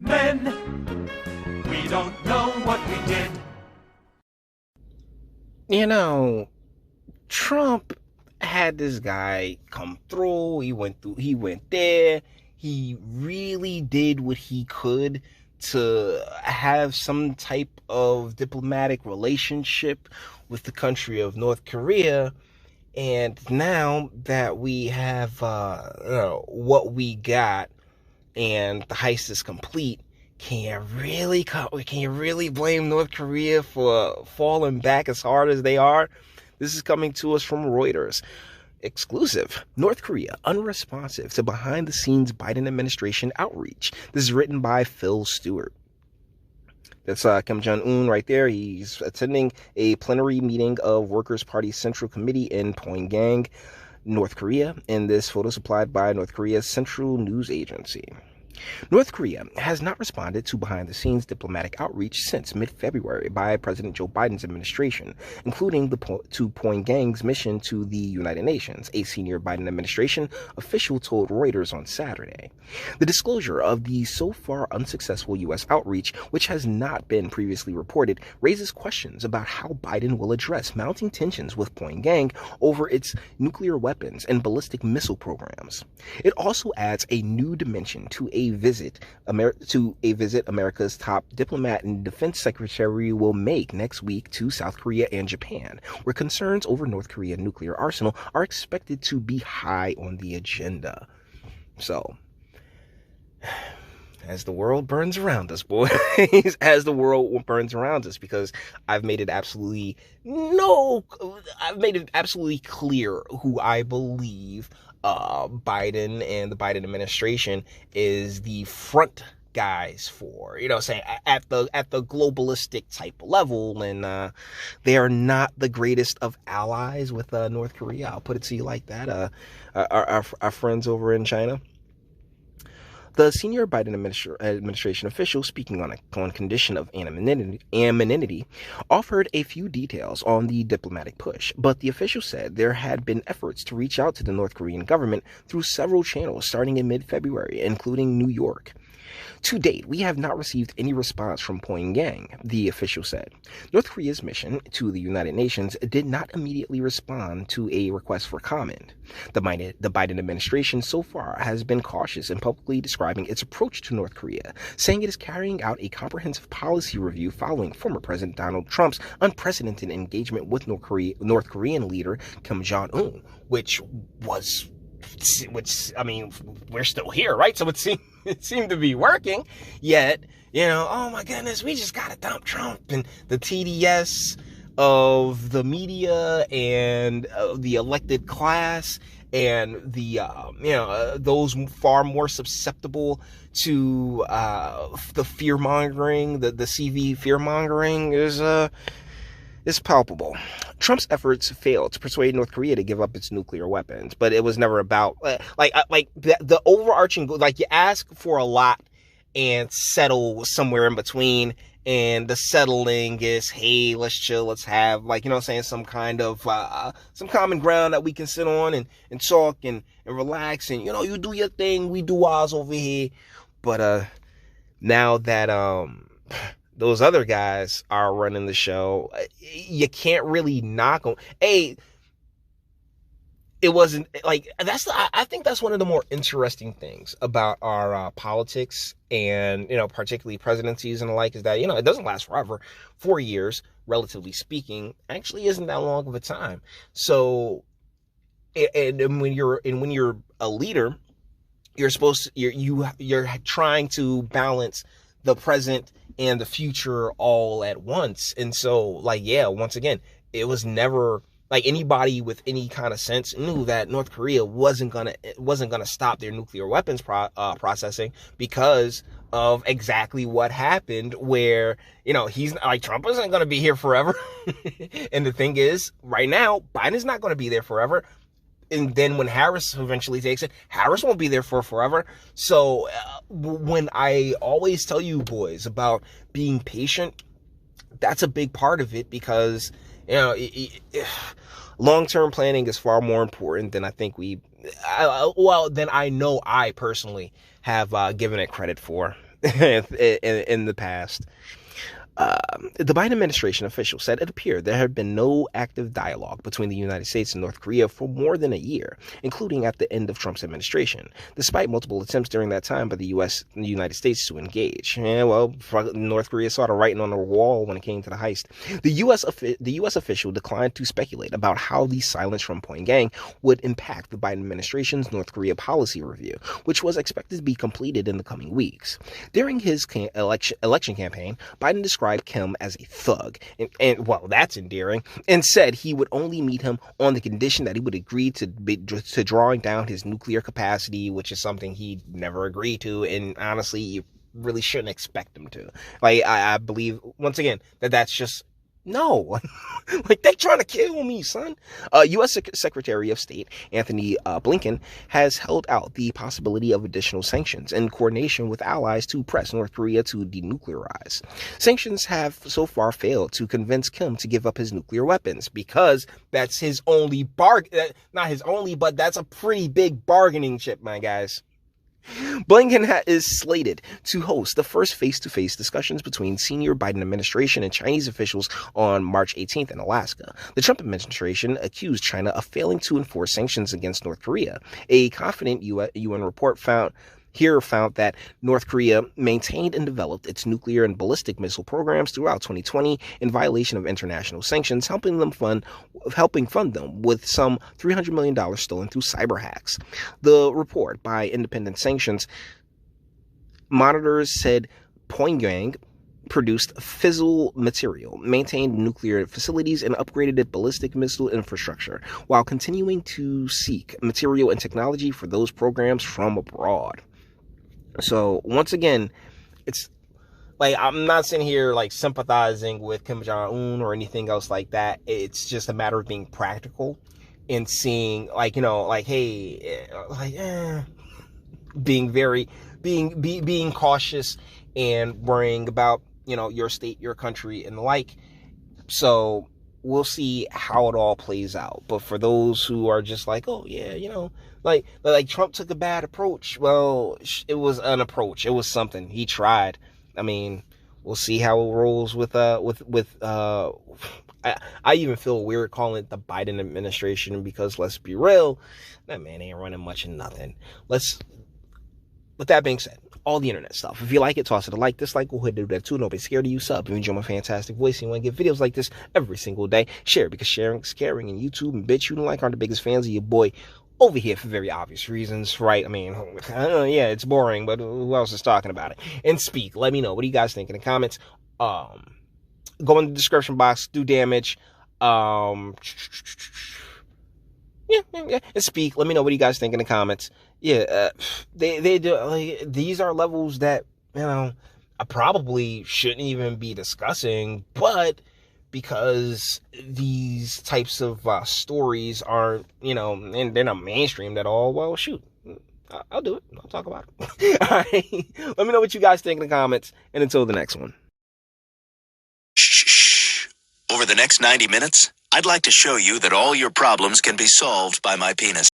men. We don't know what we did. You know, Trump had this guy come through. He went there. He really did what he could to have some type of diplomatic relationship with the country of North Korea. And now that we have what we got and the heist is complete, can you really blame North Korea for falling back as hard as they are? This is coming to us from Reuters. Exclusive. North Korea unresponsive to behind-the-scenes Biden administration outreach. This is written by Phil Stewart. That's Kim Jong-un right there. He's attending a plenary meeting of Workers' Party Central Committee in Pyongyang, North Korea, and this photo supplied by North Korea's Central News Agency. North Korea has not responded to behind-the-scenes diplomatic outreach since mid-February by President Joe Biden's administration, including to Pyongyang's mission to the United Nations, a senior Biden administration official told Reuters on Saturday. The disclosure of the so far unsuccessful U.S. outreach, which has not been previously reported, raises questions about how Biden will address mounting tensions with Pyongyang over its nuclear weapons and ballistic missile programs. It also adds a new dimension to a visit America's top diplomat and defense secretary will make next week to South Korea and Japan, where concerns over North Korea's nuclear arsenal are expected to be high on the agenda. So, as the world burns around us, boys, as the world burns around us, because I've made it absolutely clear who I believe Biden and the Biden administration is the front guys for, saying at the globalistic type level, and they are not the greatest of allies with North Korea. I'll put it to you like that. Our friends over in China. The senior Biden administration official, speaking on condition of anonymity, offered a few details on the diplomatic push, but the official said there had been efforts to reach out to the North Korean government through several channels starting in mid-February, including New York. To date, we have not received any response from Pyongyang, the official said. North Korea's mission to the United Nations did not immediately respond to a request for comment. The Biden administration so far has been cautious in publicly describing its approach to North Korea, saying it is carrying out a comprehensive policy review following former President Donald Trump's unprecedented engagement with North Korean leader Kim Jong-un, which I mean, we're still here, right? So it seemed to be working, yet, oh my goodness, we just gotta dump Trump, and the TDS of the media and the elected class and the, those far more susceptible to the fear-mongering, the CV fear-mongering is palpable. Trump's efforts failed to persuade North Korea to give up its nuclear weapons, but it was never about the overarching goal. Like, you ask for a lot and settle somewhere in between, and the settling is, hey, let's chill, let's have some kind of some common ground that we can sit on and talk and relax, and you do your thing, we do ours over here. But now that those other guys are running the show, you can't really knock them. It wasn't like I think that's one of the more interesting things about our politics and, particularly presidencies and the like, is that, it doesn't last forever. 4 years, relatively speaking, actually isn't that long of a time. So, and when you're a leader, you're trying to balance the present and the future all at once. And so, once again, it was never like anybody with any kind of sense knew that North Korea wasn't gonna stop their nuclear weapons processing because of exactly what happened, where he's like, Trump isn't gonna be here forever. And the thing is, right now, Biden's not gonna be there forever. And then when Harris eventually takes it, Harris won't be there for forever. So when I always tell you boys about being patient, that's a big part of it, because, long-term planning is far more important than I know I personally have given it credit for. in the past. The Biden administration official said it appeared there had been no active dialogue between the United States and North Korea for more than a year, including at the end of Trump's administration, despite multiple attempts during that time by the United States to engage. Yeah, well, North Korea saw the writing on the wall when it came to the heist. The U.S. official declined to speculate about how the silence from Pyongyang would impact the Biden administration's North Korea policy review, which was expected to be completed in the coming weeks. During his election campaign, Biden described Kim as a thug, and well, that's endearing, and said he would only meet him on the condition that he would agree to drawing down his nuclear capacity, which is something he never agreed to, and honestly, you really shouldn't expect him to. Like, I believe, once again, that's just no. Like, they trying to kill me, son. U.S. Secretary of State Anthony Blinken has held out the possibility of additional sanctions in coordination with allies to press North Korea to denuclearize. Sanctions have so far failed to convince Kim to give up his nuclear weapons because that's his only not his only, but that's a pretty big bargaining chip, my guys. Blinken is slated to host the first face-to-face discussions between senior Biden administration and Chinese officials on March 18th in Alaska. The Trump administration accused China of failing to enforce sanctions against North Korea. A confident UN report found that North Korea maintained and developed its nuclear and ballistic missile programs throughout 2020 in violation of international sanctions, helping fund them with some $300 million stolen through cyber hacks. The report by independent sanctions monitors said Pyongyang produced fissile material, maintained nuclear facilities, and upgraded its ballistic missile infrastructure, while continuing to seek material and technology for those programs from abroad. So, once again, it's like, I'm not sitting here like sympathizing with Kim Jong-un or anything else like that. It's just a matter of being practical and seeing, like, like, hey, being cautious and worrying about, your state, your country, and the like. So we'll see how it all plays out. But for those who are just like, oh yeah, like Trump took a bad approach. Well, it was an approach. It was something he tried. I mean, we'll see how it rolls with I even feel weird calling it the Biden administration because, let's be real, that man ain't running much of nothing. With that being said, all the internet stuff. If you like it, toss it a like, dislike, go ahead and do that too. Don't be scared of you. Sub. If you enjoy my fantastic voice and you want to get videos like this every single day, share, because sharing is caring, and YouTube and Bitchute and like aren't the biggest fans of your boy over here for very obvious reasons, right? I mean, yeah, it's boring, but who else is talking about it? And speak. Let me know. What do you guys think in the comments? Go in the description box, do damage. Yeah, and speak. Let me know what you guys think in the comments. Yeah, they do. Like, these are levels that I probably shouldn't even be discussing, but because these types of stories aren't, and they're not mainstream at all, well, shoot, I'll do it. I'll talk about it. All right, let me know what you guys think in the comments, and until the next one. Shh. Over the next 90 minutes, I'd like to show you that all your problems can be solved by my penis.